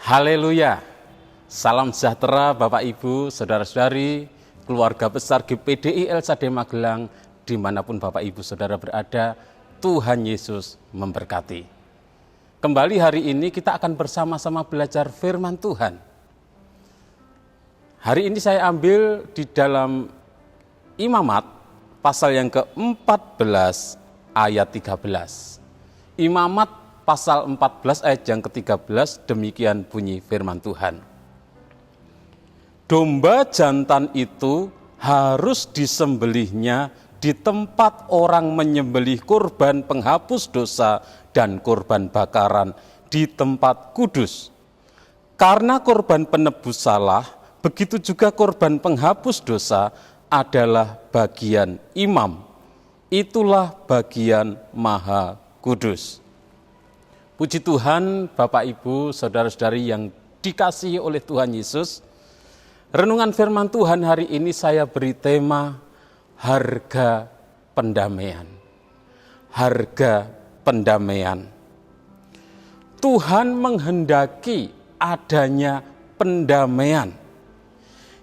Haleluya. Salam sejahtera Bapak Ibu, Saudara-saudari, keluarga besar GPDI LSAD Magelang, dimanapun Bapak Ibu Saudara berada, Tuhan Yesus memberkati. Kembali hari ini kita akan bersama-sama belajar firman Tuhan. Hari ini saya ambil di dalam Imamat pasal yang ke-14 ayat 13. Imamat pasal 14 ayat yang ke-13, demikian bunyi firman Tuhan. Domba jantan itu harus disembelihnya di tempat orang menyembelih kurban penghapus dosa dan kurban bakaran di tempat kudus. Karena kurban penebus salah, begitu juga kurban penghapus dosa adalah bagian imam. Itulah bagian maha kudus. Puji Tuhan, Bapak Ibu, Saudara-saudari yang dikasihi oleh Tuhan Yesus. Renungan firman Tuhan hari ini saya beri tema harga pendamaian. Harga pendamaian. Tuhan menghendaki adanya pendamaian,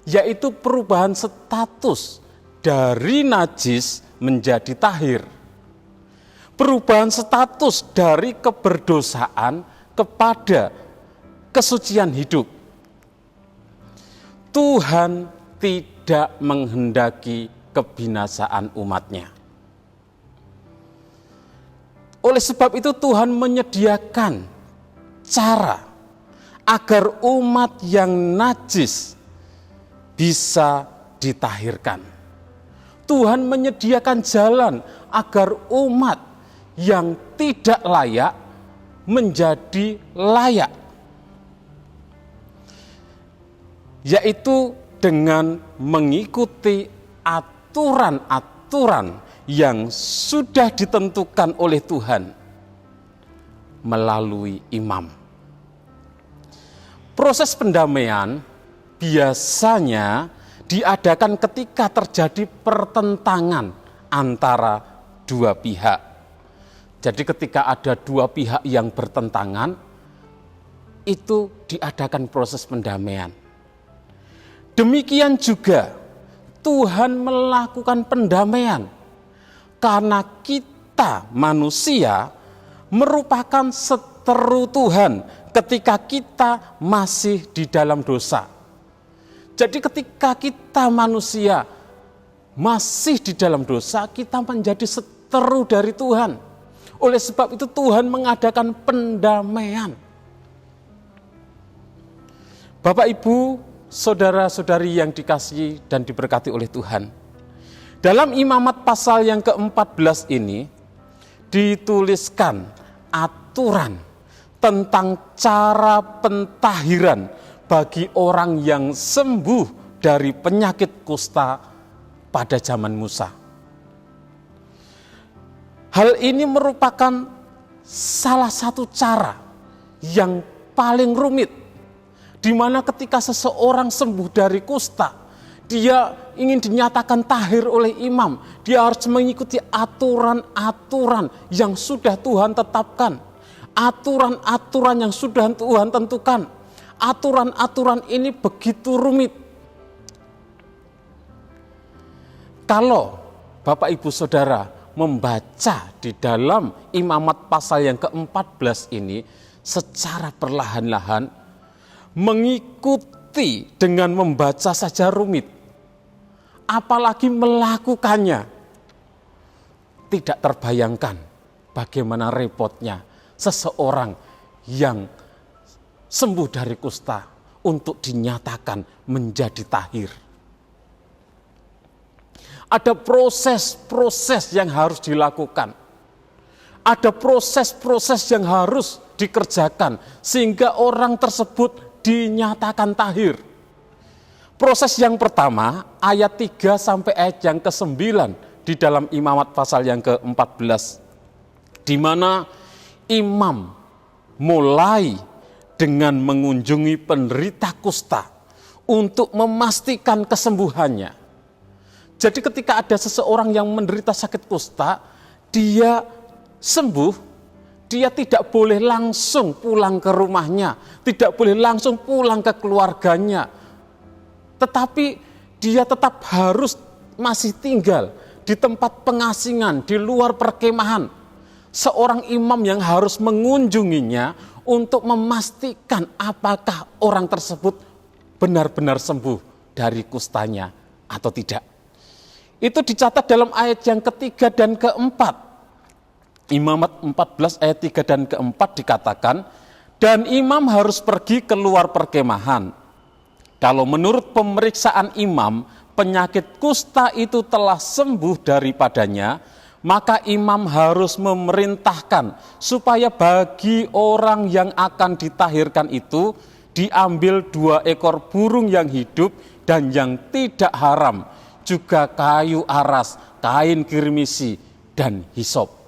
yaitu perubahan status dari najis menjadi tahir. Perubahan status dari keberdosaan kepada kesucian hidup. Tuhan tidak menghendaki kebinasaan umatnya. Oleh sebab itu Tuhan menyediakan cara agar umat yang najis bisa ditahirkan. Tuhan menyediakan jalan agar umat yang tidak layak menjadi layak, yaitu dengan mengikuti aturan-aturan yang sudah ditentukan oleh Tuhan melalui imam. Proses pendamaian biasanya diadakan ketika terjadi pertentangan antara dua pihak. Jadi ketika ada dua pihak yang bertentangan, itu diadakan proses pendamaian. Demikian juga Tuhan melakukan pendamaian karena kita manusia merupakan seteru Tuhan ketika kita masih di dalam dosa. Jadi ketika kita manusia masih di dalam dosa, kita menjadi seteru dari Tuhan. Oleh sebab itu Tuhan mengadakan pendamaian. Bapak Ibu, saudara-saudari yang dikasihi dan diberkati oleh Tuhan. Dalam Imamat pasal yang ke-14 ini dituliskan aturan tentang cara pentahiran bagi orang yang sembuh dari penyakit kusta pada zaman Musa. Hal ini merupakan salah satu cara yang paling rumit, di mana ketika seseorang sembuh dari kusta, dia ingin dinyatakan tahir oleh imam, dia harus mengikuti aturan-aturan yang sudah Tuhan tetapkan, aturan-aturan yang sudah Tuhan tentukan. Aturan-aturan ini begitu rumit. Kalau Bapak Ibu Saudara membaca di dalam Imamat pasal yang ke-14 ini secara perlahan-lahan, mengikuti dengan membaca saja rumit, apalagi melakukannya. Tidak terbayangkan bagaimana repotnya seseorang yang sembuh dari kusta untuk dinyatakan menjadi tahir. Ada proses-proses yang harus dilakukan. Ada proses-proses yang harus dikerjakan sehingga orang tersebut dinyatakan tahir. Proses yang pertama, ayat 3 sampai ayat yang ke-9 di dalam Imamat pasal yang ke-14, di mana imam mulai dengan mengunjungi penderita kusta untuk memastikan kesembuhannya. Jadi ketika ada seseorang yang menderita sakit kusta, dia sembuh, dia tidak boleh langsung pulang ke rumahnya, tidak boleh langsung pulang ke keluarganya. Tetapi dia tetap harus masih tinggal di tempat pengasingan, di luar perkemahan. Seorang imam yang harus mengunjunginya untuk memastikan apakah orang tersebut benar-benar sembuh dari kustanya atau tidak. Itu dicatat dalam ayat yang ketiga dan keempat. Imamat 14 ayat 3 dan keempat dikatakan, dan imam harus pergi keluar perkemahan. Kalau menurut pemeriksaan imam, penyakit kusta itu telah sembuh daripadanya, maka imam harus memerintahkan supaya bagi orang yang akan ditahirkan itu diambil 2 ekor burung yang hidup dan yang tidak haram, juga kayu aras, kain kirmisi, dan hisop.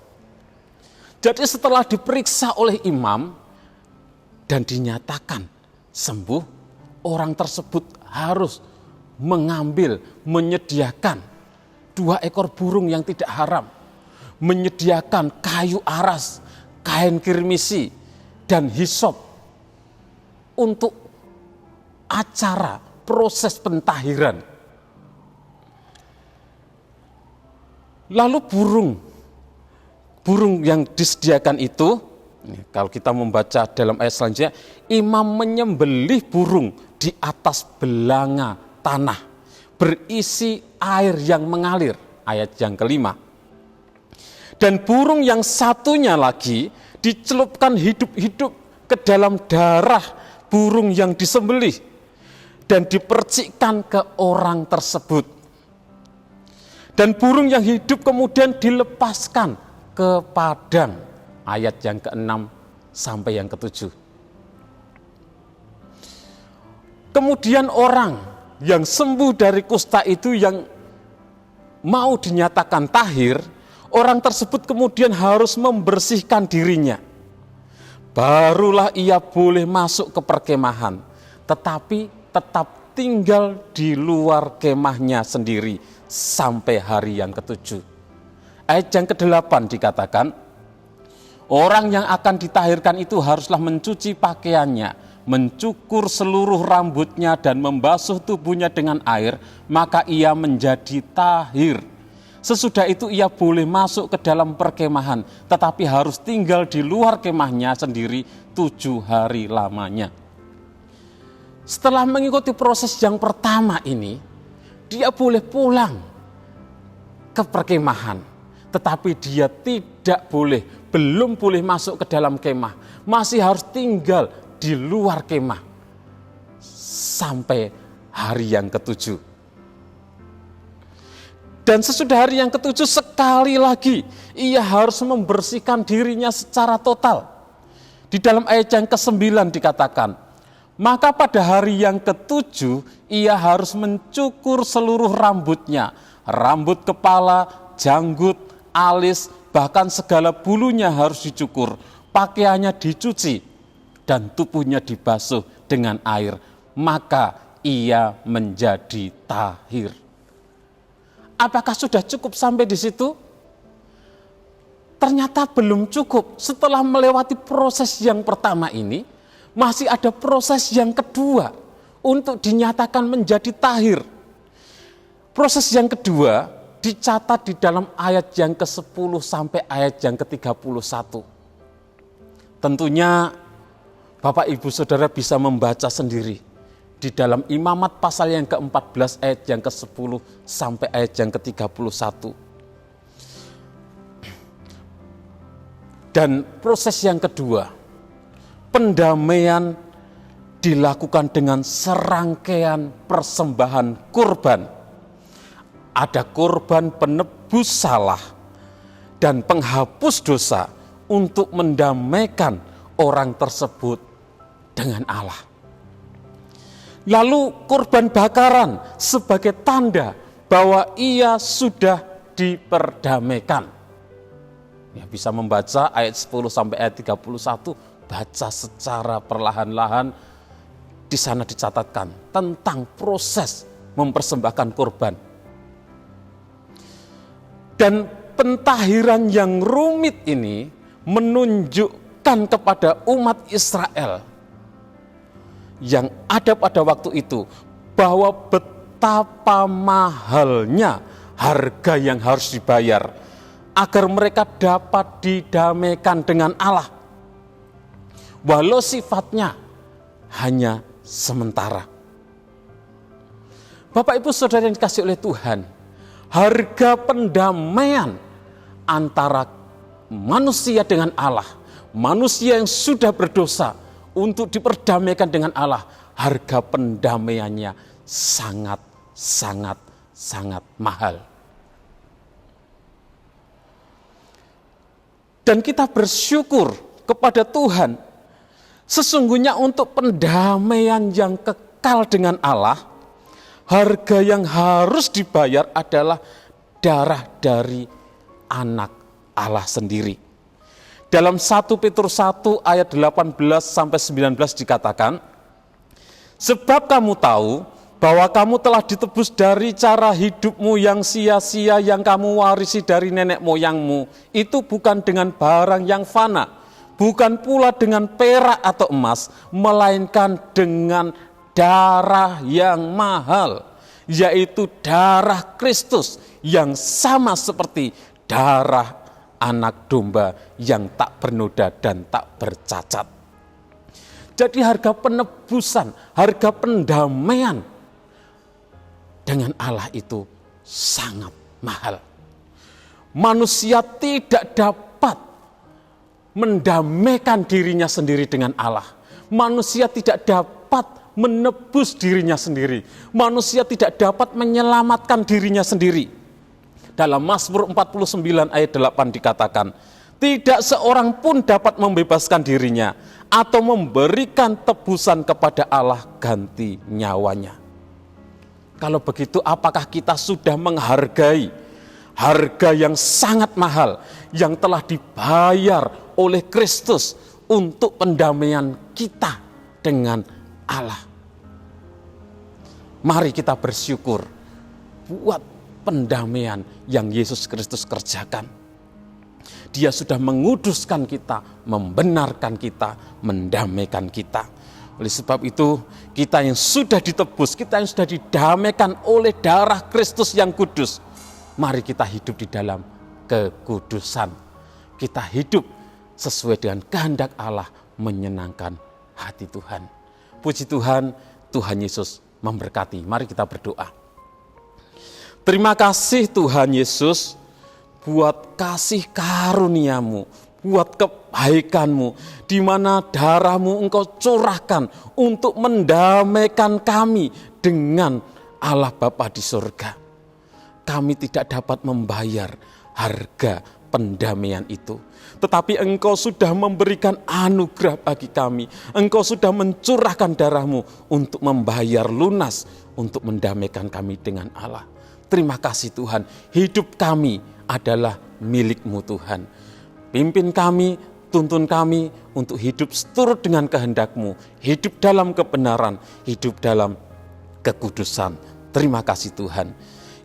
Jadi setelah diperiksa oleh imam dan dinyatakan sembuh, orang tersebut harus mengambil, menyediakan 2 ekor burung yang tidak haram, menyediakan kayu aras, kain kirmisi, dan hisop untuk acara proses pentahiran. Lalu burung yang disediakan itu, kalau kita membaca dalam ayat selanjutnya, imam menyembelih burung di atas belanga tanah berisi air yang mengalir, ayat yang kelima. Dan burung yang satunya lagi dicelupkan hidup-hidup ke dalam darah burung yang disembelih dan dipercikkan ke orang tersebut. Dan burung yang hidup kemudian dilepaskan ke padang, ayat yang ke-6 sampai yang ke-7. Kemudian orang yang sembuh dari kusta itu yang mau dinyatakan tahir, orang tersebut kemudian harus membersihkan dirinya. Barulah ia boleh masuk ke perkemahan, tetapi tetap tinggal di luar kemahnya sendiri sampai hari yang ke-7. Ayat yang ke-8 dikatakan, orang yang akan ditahirkan itu haruslah mencuci pakaiannya, mencukur seluruh rambutnya dan membasuh tubuhnya dengan air, maka ia menjadi tahir. Sesudah itu ia boleh masuk ke dalam perkemahan, tetapi harus tinggal di luar kemahnya sendiri 7 hari lamanya. Setelah mengikuti proses yang pertama ini, dia boleh pulang ke perkemahan. Tetapi dia belum boleh masuk ke dalam kemah. Masih harus tinggal di luar kemah sampai hari yang ke-7. Dan sesudah hari yang ke-7 sekali lagi ia harus membersihkan dirinya secara total. Di dalam ayat yang ke-9 dikatakan, maka pada hari yang ke-7 ia harus mencukur seluruh rambutnya, rambut kepala, janggut, alis, bahkan segala bulunya harus dicukur, pakaiannya dicuci, dan tubuhnya dibasuh dengan air, maka ia menjadi tahir. Apakah sudah cukup sampai di situ? Ternyata belum cukup. Setelah melewati proses yang pertama ini, masih ada proses yang kedua untuk dinyatakan menjadi tahir. Proses yang kedua dicatat di dalam ayat yang ke-10 sampai ayat yang ke-31. Tentunya Bapak Ibu Saudara bisa membaca sendiri di dalam Imamat pasal yang ke-14 ayat yang ke-10 sampai ayat yang ke-31. Dan proses yang kedua, pendamaian dilakukan dengan serangkaian persembahan kurban. Ada korban penebus salah dan penghapus dosa untuk mendamaikan orang tersebut dengan Allah. Lalu korban bakaran sebagai tanda bahwa ia sudah diperdamaikan. Ya, bisa membaca ayat 10 sampai ayat 31, baca secara perlahan-lahan. Di sana dicatatkan tentang proses mempersembahkan korban. Dan pentahiran yang rumit ini menunjukkan kepada umat Israel yang ada pada waktu itu bahwa betapa mahalnya harga yang harus dibayar agar mereka dapat didamaikan dengan Allah, walau sifatnya hanya sementara. Bapak Ibu Saudara yang dikasihi oleh Tuhan, harga pendamaian antara manusia dengan Allah, manusia yang sudah berdosa untuk diperdamaikan dengan Allah, harga pendamaiannya sangat mahal. Dan kita bersyukur kepada Tuhan, sesungguhnya untuk pendamaian yang kekal dengan Allah, harga yang harus dibayar adalah darah dari anak Allah sendiri. Dalam 1 Petrus 1 ayat 18 sampai 19 dikatakan, sebab kamu tahu bahwa kamu telah ditebus dari cara hidupmu yang sia-sia yang kamu warisi dari nenek moyangmu. Itu bukan dengan barang yang fana, bukan pula dengan perak atau emas, melainkan dengan darah yang mahal, yaitu darah Kristus yang sama seperti darah anak domba yang tak bernoda dan tak bercacat. Jadi harga penebusan, harga pendamaian dengan Allah itu sangat mahal. Manusia tidak dapat mendamaikan dirinya sendiri dengan Allah. Manusia tidak dapat menebus dirinya sendiri. Manusia tidak dapat menyelamatkan dirinya sendiri. Dalam Mazmur 49 ayat 8 dikatakan, tidak seorang pun dapat membebaskan dirinya atau memberikan tebusan kepada Allah ganti nyawanya. Kalau begitu, apakah kita sudah menghargai harga yang sangat mahal yang telah dibayar oleh Kristus untuk pendamaian kita dengan Allah? Mari kita bersyukur buat pendamaian yang Yesus Kristus kerjakan. Dia sudah menguduskan kita, membenarkan kita, mendamaikan kita. Oleh sebab itu, kita yang sudah ditebus, kita yang sudah didamaikan oleh darah Kristus yang kudus, mari kita hidup di dalam kekudusan. Kita hidup sesuai dengan kehendak Allah, menyenangkan hati Tuhan. Puji Tuhan, Tuhan Yesus memberkati. Mari kita berdoa. Terima kasih Tuhan Yesus buat kasih karunia-Mu, buat kebaikan-Mu, di mana darah-Mu Engkau curahkan untuk mendamaikan kami dengan Allah Bapa di surga. Kami tidak dapat membayar harga pendamaian itu, tetapi Engkau sudah memberikan anugerah bagi kami. Engkau sudah mencurahkan darah-Mu untuk membayar lunas, untuk mendamaikan kami dengan Allah. Terima kasih Tuhan, hidup kami adalah milik-Mu Tuhan. Pimpin kami, tuntun kami untuk hidup seturut dengan kehendak-Mu, hidup dalam kebenaran, hidup dalam kekudusan. Terima kasih Tuhan.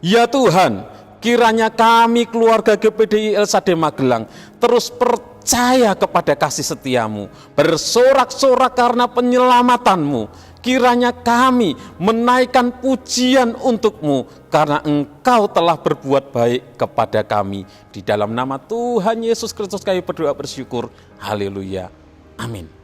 Ya Tuhan, kiranya kami keluarga GPDI El Shaddai Magelang terus percaya kepada kasih setia-Mu, bersorak-sorak karena penyelamatan-Mu. Kiranya kami menaikkan pujian untuk-Mu karena Engkau telah berbuat baik kepada kami. Di dalam nama Tuhan Yesus Kristus kami berdoa bersyukur. Haleluya. Amin.